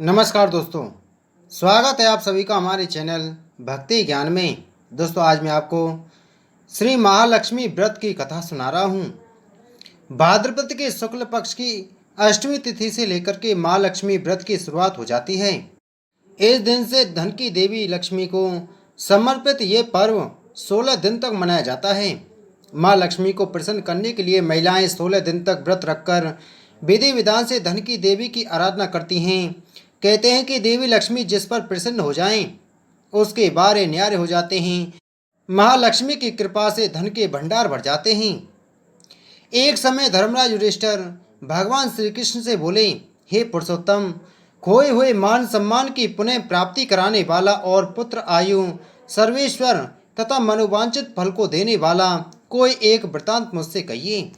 नमस्कार दोस्तों। स्वागत है आप सभी का हमारे चैनल भक्ति ज्ञान में। दोस्तों, आज मैं आपको श्री महालक्ष्मी व्रत की कथा सुना रहा हूँ। भाद्रपद के शुक्ल पक्ष की अष्टमी तिथि से लेकर के महालक्ष्मी व्रत की शुरुआत हो जाती है। इस दिन से धन की देवी लक्ष्मी को समर्पित ये पर्व 16 दिन तक मनाया जाता है। माँ लक्ष्मी को प्रसन्न करने के लिए महिलाएं 16 दिन तक व्रत रखकर विधि विधान से धन की देवी की आराधना करती हैं। कहते हैं कि देवी लक्ष्मी जिस पर प्रसन्न हो जाएं, उसके बारे न्यारे हो जाते हैं। महालक्ष्मी की कृपा से धन के भंडार भर जाते हैं। एक समय धर्मराज युधिष्ठिर भगवान श्री कृष्ण से बोले, हे पुरुषोत्तम, खोए हुए मान सम्मान की पुनः प्राप्ति कराने वाला और पुत्र आयु सर्वेश्वर तथा मनोवांछित फल को देने वाला कोई एक वृतांत मुझसे कहिए।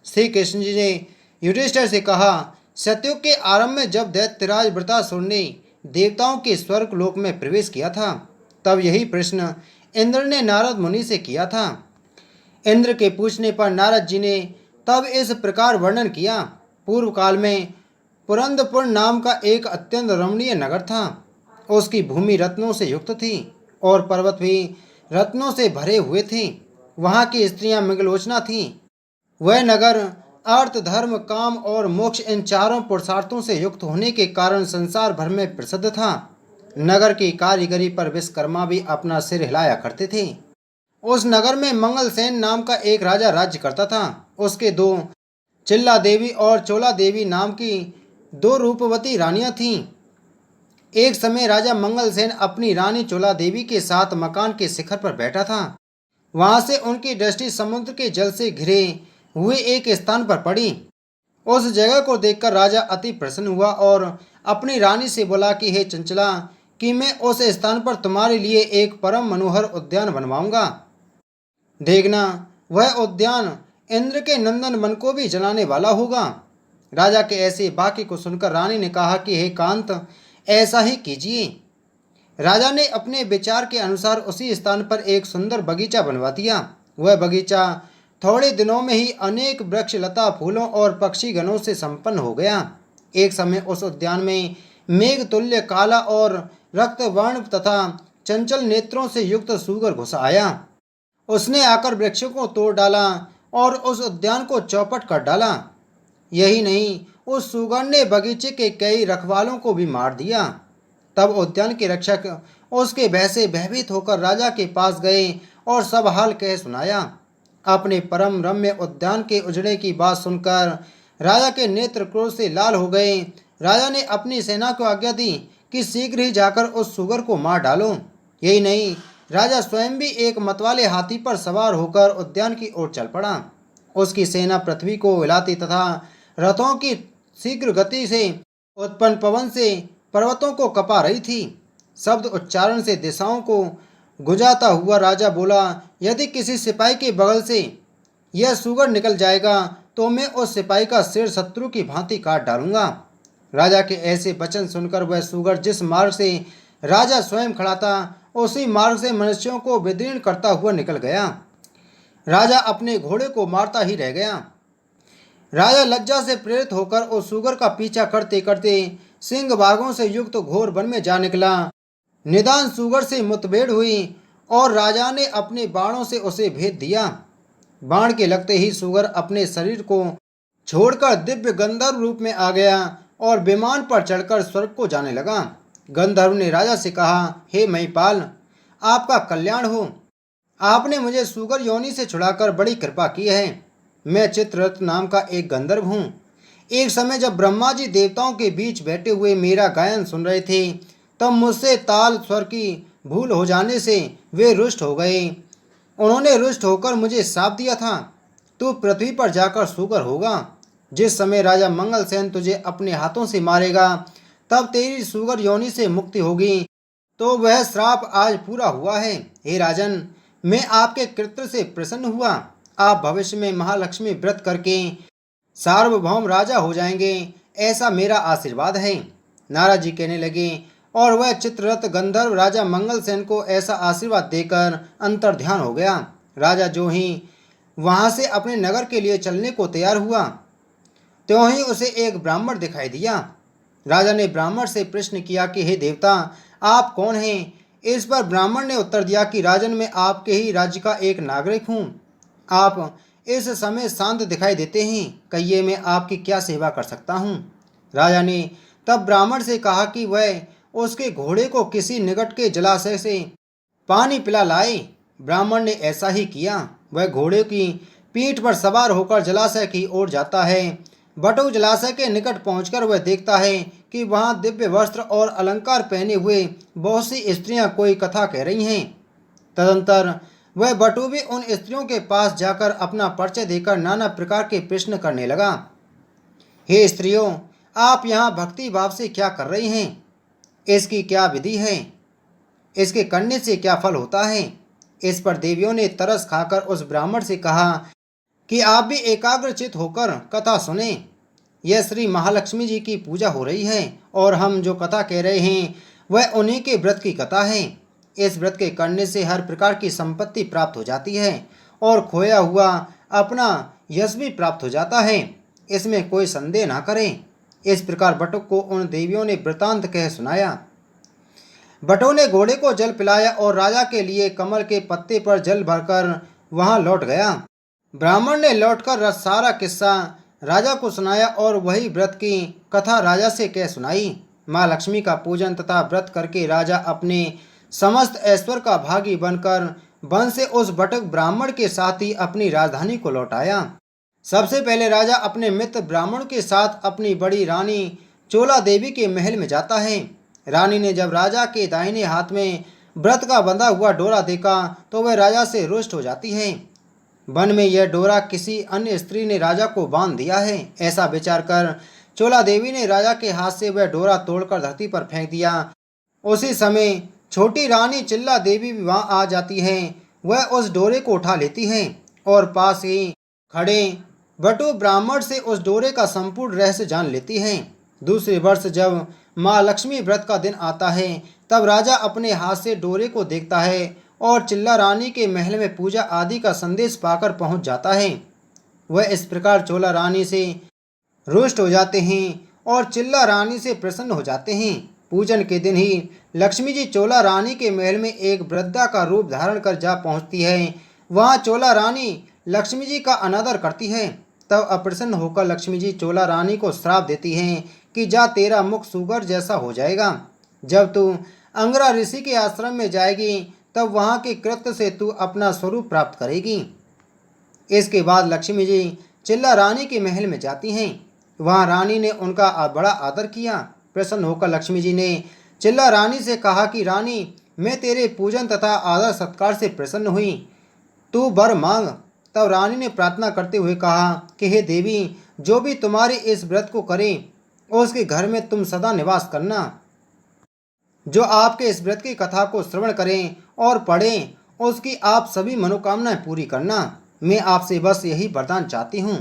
श्री कृष्ण जी ने युधिष्ठिर से कहा, सतयुग के आरंभ में जब दैत्यराज वृतासुर ने देवताओं के स्वर्ग लोक में प्रवेश किया था, तब यही प्रश्न इंद्र ने नारद मुनि से किया था। इंद्र के पूछने पर नारद जी ने तब इस प्रकार वर्णन किया। पूर्व काल में पुरंदपुर नाम का एक अत्यंत रमणीय नगर था। उसकी भूमि रत्नों से युक्त थी और पर्वत भी रत्नों से भरे हुए थे। वहाँ की स्त्रियां मंगलोचना थीं। वह नगर अर्थ, धर्म, काम और मोक्ष इन चारों पुरुषार्थों से युक्त होने के कारण संसार भर में प्रसिद्ध था। नगर की कारीगरी पर विश्वकर्मा भी अपना सिर हिलाया करते थे। उस नगर में मंगलसेन नाम का एक राजा राज्य करता था। उसके दो चिल्ला देवी और चोला देवी नाम की दो रूपवती रानियां थीं। एक समय राजा मंगलसेन अपनी रानी चोला देवी के साथ मकान के शिखर पर बैठा था। वहां से उनकी दृष्टि समुद्र के जल से घिरे हुए एक स्थान पर पड़ी। उस जगह को देखकर राजा अति प्रसन्न हुआ और अपनी रानी से बोला कि हे चंचला, कि मैं उस स्थान पर तुम्हारे लिए एक परम मनोहर उद्यान बनवाऊंगा। देखना, वह उद्यान इंद्र के नंदन वन को भी जलाने वाला होगा। राजा के ऐसे वाक्य को सुनकर रानी ने कहा कि हे कांत, ऐसा ही कीजिए। राजा ने अपने विचार के अनुसार उसी स्थान पर एक सुंदर बगीचा बनवा दिया। वह बगीचा थोड़े दिनों में ही अनेक वृक्ष, लता, फूलों और पक्षी गणों से संपन्न हो गया। एक समय उस उद्यान में मेघ तुल्य काला और रक्त वर्ण तथा चंचल नेत्रों से युक्त सूगर घुस आया। उसने आकर वृक्षों को तोड़ डाला और उस उद्यान को चौपट कर डाला। यही नहीं, उस सूगर ने बगीचे के कई रखवालों को भी मार दिया। तब उद्यान के रक्षक उसके भय से भयभीत होकर राजा के पास गए और सब हाल कह सुनाया। अपने परम रम्य उद्यान के उजड़े की बात सुनकर राजा के नेत्र क्रोध से लाल हो गए। राजा ने अपनी सेना को आज्ञा दी कि शीघ्र ही जाकर उस सुगर को मार डालो। यही नहीं, राजा स्वयं भी एक मतवाले हाथी पर सवार होकर उद्यान की ओर चल पड़ा। उसकी सेना पृथ्वी को हिलाती तथा रथों की शीघ्र गति से उत्पन्न पवन से पर्वतों को कपा रही थी। शब्द उच्चारण से दिशाओं को गुंजाता हुआ राजा बोला, यदि किसी सिपाही के बगल से यह सूगर निकल जाएगा तो मैं उस सिपाही का सिर शत्रु की भांति काट डालूंगा। राजा के ऐसे वचन सुनकर वह सूगर जिस मार्ग से राजा स्वयं खड़ा था, उसी मार्ग से मनुष्यों को विदीर्ण करता हुआ निकल गया। राजा अपने घोड़े को मारता ही रह गया। राजा लज्जा से प्रेरित होकर उस सूगर का पीछा करते करते सिंह बाघों से युक्त घोर वन में जा निकला। निदान सूगर से मुठभेड़ हुई और राजा ने अपने बाणों से उसे भेद दिया। बाण के लगते ही सूगर अपने शरीर को छोड़कर दिव्य गंधर्व रूप में आ गया और विमान पर चढ़कर स्वर्ग को जाने लगा। गंधर्व ने राजा से कहा, हे महिपाल, आपका कल्याण हो। आपने मुझे सूगर योनि से छुड़ाकर बड़ी कृपा की है। मैं चित्ररथ नाम का एक गंधर्व हूँ। एक समय जब ब्रह्मा जी देवताओं के बीच बैठे हुए मेरा गायन सुन रहे थे, तब मुझसे ताल स्वर की भूल हो जाने से वे रुष्ट हो गए। उन्होंने रुष्ट होकर मुझे शाप दिया था, तू पृथ्वी पर जाकर सूगर होगा। जिस समय राजा मंगलसेन तुझे अपने हाथों से मारेगा, तब तेरी सूगर योनि से मुक्ति होगी। तो वह श्राप आज पूरा हुआ है। हे राजन, मैं आपके कृत्य से प्रसन्न हुआ। आप भविष्य में महालक्ष्मी व्रत करके सार्वभौम राजा हो जाएंगे, ऐसा मेरा आशीर्वाद है। नारद जी कहने लगे और वह चित्ररथ गंधर्व राजा मंगलसेन को ऐसा आशीर्वाद देकर अंतर्ध्यान हो गया। राजा जो ही वहां से अपने नगर के लिए चलने को तैयार हुआ, त्यों ही उसे एक ब्राह्मण दिखाई दिया। राजा ने ब्राह्मण से प्रश्न किया कि हे देवता, आप कौन हैं? इस पर ब्राह्मण ने उत्तर दिया कि राजन, मैं आपके ही राज्य का एक नागरिक हूँ। आप इस समय शांत दिखाई देते हैं, कहिए मैं आपकी क्या सेवा कर सकता हूँ? राजा ने तब ब्राह्मण से कहा कि वह उसके घोड़े को किसी निकट के जलाशय से पानी पिला लाए। ब्राह्मण ने ऐसा ही किया। वह घोड़े की पीठ पर सवार होकर जलाशय की ओर जाता है। बटुक जलाशय के निकट पहुंचकर वह देखता है कि वहां दिव्य वस्त्र और अलंकार पहने हुए बहुत सी स्त्रियां कोई कथा कह रही हैं। तदंतर वह बटु भी उन स्त्रियों के पास जाकर अपना परिचय देकर नाना प्रकार के प्रश्न करने लगा। हे स्त्रियों, आप यहाँ भक्ति भाव से क्या कर रही हैं? इसकी क्या विधि है? इसके करने से क्या फल होता है? इस पर देवियों ने तरस खाकर उस ब्राह्मण से कहा कि आप भी एकाग्रचित होकर कथा सुने। यह श्री महालक्ष्मी जी की पूजा हो रही है और हम जो कथा कह रहे हैं वह उन्हीं के व्रत की कथा है। इस व्रत के करने से हर प्रकार की संपत्ति प्राप्त हो जाती है और खोया हुआ अपना यश भी प्राप्त हो जाता है, इसमें कोई संदेह ना करें। इस प्रकार बटुक को उन देवियों ने वृतांत कह सुनाया। बटु ने घोड़े को जल पिलाया और राजा के लिए कमल के पत्ते पर जल भरकर वहां लौट गया। ब्राह्मण ने लौटकर सारा किस्सा राजा को सुनाया और वही व्रत की कथा राजा से कह सुनाई। माँ लक्ष्मी का पूजन तथा व्रत करके राजा अपने समस्त ऐश्वर्य का भागी बनकर वन से उस बटुक ब्राह्मण के साथ ही अपनी राजधानी को लौट आया। सबसे पहले राजा अपने मित्र ब्राह्मण के साथ अपनी बड़ी रानी चोला देवी के महल में जाता है। रानी ने जब राजा के दाहिने हाथ में व्रत का बंधा हुआ डोरा देखा तो वह राजा से रुष्ट हो जाती है। वन में यह डोरा किसी अन्य स्त्री ने राजा को बांध दिया है, ऐसा विचार कर चोला देवी ने राजा के हाथ से वह डोरा तोड़कर धरती पर फेंक दिया। उसी समय छोटी रानी चिल्ला देवी भी वहां आ जाती है। वह उस डोरे को उठा लेती है और पास ही खड़े बटु ब्राह्मण से उस डोरे का संपूर्ण रहस्य जान लेती है। दूसरे वर्ष जब माँ लक्ष्मी व्रत का दिन आता है तब राजा अपने हाथ से डोरे को देखता है और चिल्ला रानी के महल में पूजा आदि का संदेश पाकर पहुंच जाता है। वह इस प्रकार चोला रानी से रुष्ट हो जाते हैं और चिल्ला रानी से प्रसन्न हो जाते हैं। पूजन के दिन ही लक्ष्मी जी चोला रानी के महल में एक वृद्धा का रूप धारण कर जा पहुंचती है। वहां चोला रानी लक्ष्मी जी का अनादर करती है। तब अप्रसन्न होकर लक्ष्मी जी चोला रानी को श्राप देती हैं कि जा, तेरा मुख सुगर जैसा हो जाएगा। जब तू अंगरा ऋषि के आश्रम में जाएगी तब वहाँ के कृत्य से तू अपना स्वरूप प्राप्त करेगी। इसके बाद लक्ष्मी जी चिल्ला रानी के महल में जाती हैं। वहाँ रानी ने उनका बड़ा आदर किया। प्रसन्न होकर लक्ष्मी जी ने चिल्ला रानी से कहा कि रानी, मैं तेरे पूजन तथा आदर सत्कार से प्रसन्न हुई, तू वर मांग। तब रानी ने प्रार्थना करते हुए कहा कि हे देवी, जो भी तुम्हारे इस व्रत को करे उसके घर में तुम सदा निवास करना। जो आपके इस व्रत की कथा को श्रवण करें और पढ़ें उसकी आप सभी मनोकामनाएं पूरी करना। मैं आपसे बस यही वरदान चाहती हूँ।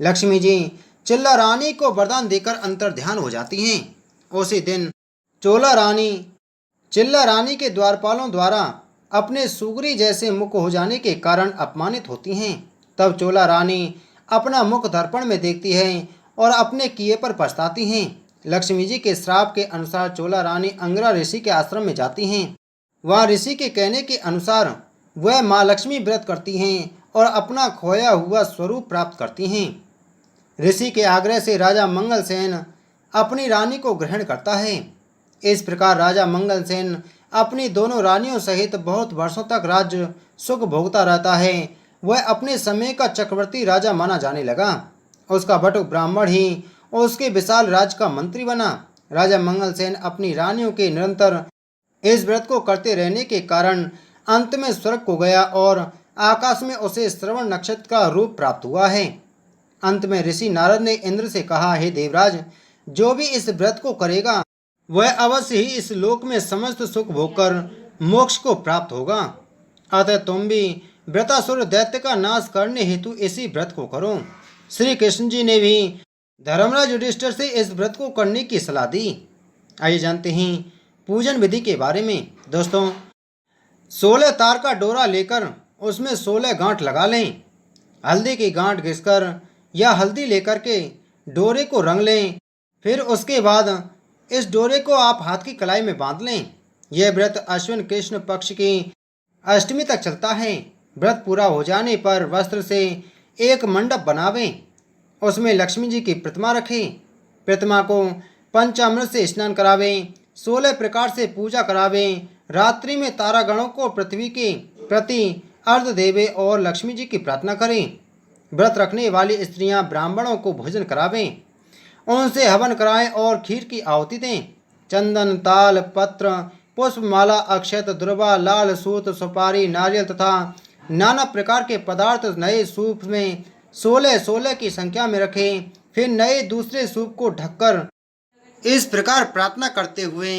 लक्ष्मी जी चिल्ला रानी को वरदान देकर अंतर ध्यान हो जाती हैं। उसी दिन चोला रानी चिल्ला रानी के द्वारपालों द्वारा अपने सुगरी जैसे मुख हो जाने के कारण अपमानित होती हैं। तब चोला रानी अपना मुख दर्पण में देखती है और अपने किए पर पछताती हैं। लक्ष्मी जी के श्राप के अनुसार चोला रानी अंगरा ऋषि के आश्रम में जाती हैं। वहाँ ऋषि के कहने के अनुसार वह माँ लक्ष्मी व्रत करती हैं और अपना खोया हुआ स्वरूप प्राप्त करती हैं। ऋषि के आग्रह से राजा मंगलसेन अपनी रानी को ग्रहण करता है। इस प्रकार राजा मंगलसेन अपनी दोनों रानियों सहित बहुत वर्षों तक राज्य सुख भोगता रहता है। वह अपने समय का चक्रवर्ती राजा माना जाने लगा। उसका बटुक ब्राह्मण ही उसके विशाल राज्य का मंत्री बना। राजा मंगलसेन अपनी रानियों के निरंतर इस व्रत को करते रहने के कारण अंत में स्वर्ग को गया और आकाश में उसे श्रवण नक्षत्र का रूप प्राप्त हुआ है। अंत में ऋषि नारद ने इंद्र से कहा, हे देवराज, जो भी इस व्रत को करेगा वह अवश्य ही इस लोक में समस्त सुख भोगकर मोक्ष को प्राप्त होगा। अतः तुम भी व्रतासुर दैत्य का नाश करने हेतु इसी व्रत को करो। श्री कृष्ण जी ने भी धर्मराज युधिष्ठिर से इस व्रत को करने की सलाह दी। आइए जानते हैं पूजन विधि के बारे में। दोस्तों, 16 तार का डोरा लेकर उसमें 16 गांठ लगा लें। हल्दी की गांठ घिसकर या हल्दी लेकर के डोरे को रंग लें फिर उसके बाद इस डोरे को आप हाथ की कलाई में बांध लें। यह व्रत अश्विन कृष्ण पक्ष की अष्टमी तक चलता है। व्रत पूरा हो जाने पर वस्त्र से एक मंडप बनावें, उसमें लक्ष्मी जी की प्रतिमा रखें। प्रतिमा को पंचामृत से स्नान करावें, 16 प्रकार से पूजा करावें। रात्रि में तारागणों को पृथ्वी के प्रति अर्घ देवें और लक्ष्मी जी की प्रार्थना करें। व्रत रखने वाली स्त्रियां ब्राह्मणों को भोजन करावें, उनसे हवन कराएं और खीर की आहुति दें। चंदन, ताल पत्र, पुष्पमाला, अक्षत, दुर्वा, लाल सूत, सुपारी, नारियल तथा नाना प्रकार के पदार्थ नए सूप में 16-16 की संख्या में रखें। फिर नए दूसरे सूप को ढककर इस प्रकार प्रार्थना करते हुए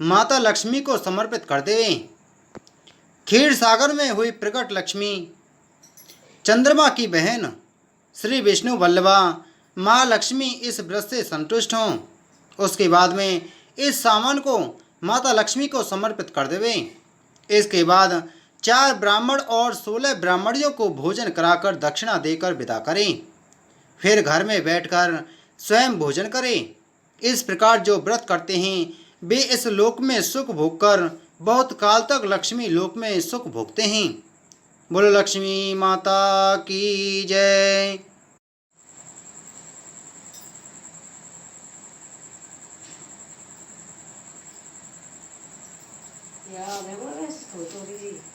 माता लक्ष्मी को समर्पित कर देवें। क्षीर सागर में हुई प्रकट लक्ष्मी, चंद्रमा की बहन श्री विष्णु वल्लभा माँ लक्ष्मी इस व्रत से संतुष्ट हों। उसके बाद में इस सामान को माता लक्ष्मी को समर्पित कर देवें। इसके बाद 4 ब्राह्मण और 16 ब्राह्मणियों को भोजन कराकर दक्षिणा देकर विदा करें। फिर घर में बैठकर स्वयं भोजन करें। इस प्रकार जो व्रत करते हैं वे इस लोक में सुख भोगकर बहुत काल तक लक्ष्मी लोक में सुख भोगते हैं। बोलो लक्ष्मी माता की जय। 야, 내가 그랬어, 도토리.